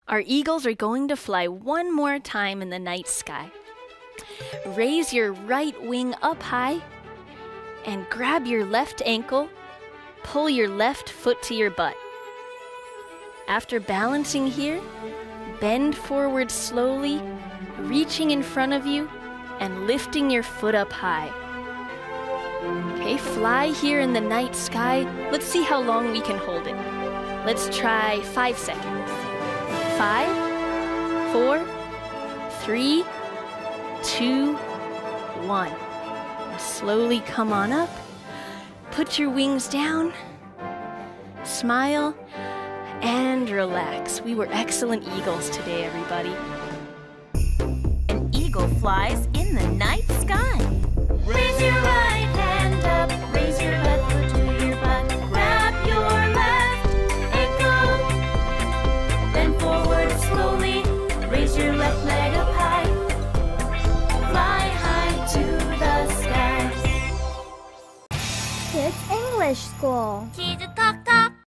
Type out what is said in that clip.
Our eagles are going to fly one more time in the night sky. Raise your right wing up high and grab your left ankle. Pull your left foot to your butt. After balancing here, bend forward slowly, reaching in front of you and lifting your foot up high. Okay, fly here in the night sky. Let's see how long we can hold it. Let's try 5 seconds. 5, 4, 3, 2, 1. Slowly come on up. Put your wings down. Smile and relax. We were excellent eagles today, everybody. An eagle flies in the night sky. Raise your right hand up, raise your left foot to your butt. Grab your left ankle, bend forward slowly, raise your left leg up high. Fly high to the sky. Kids English School. 키즈톡톡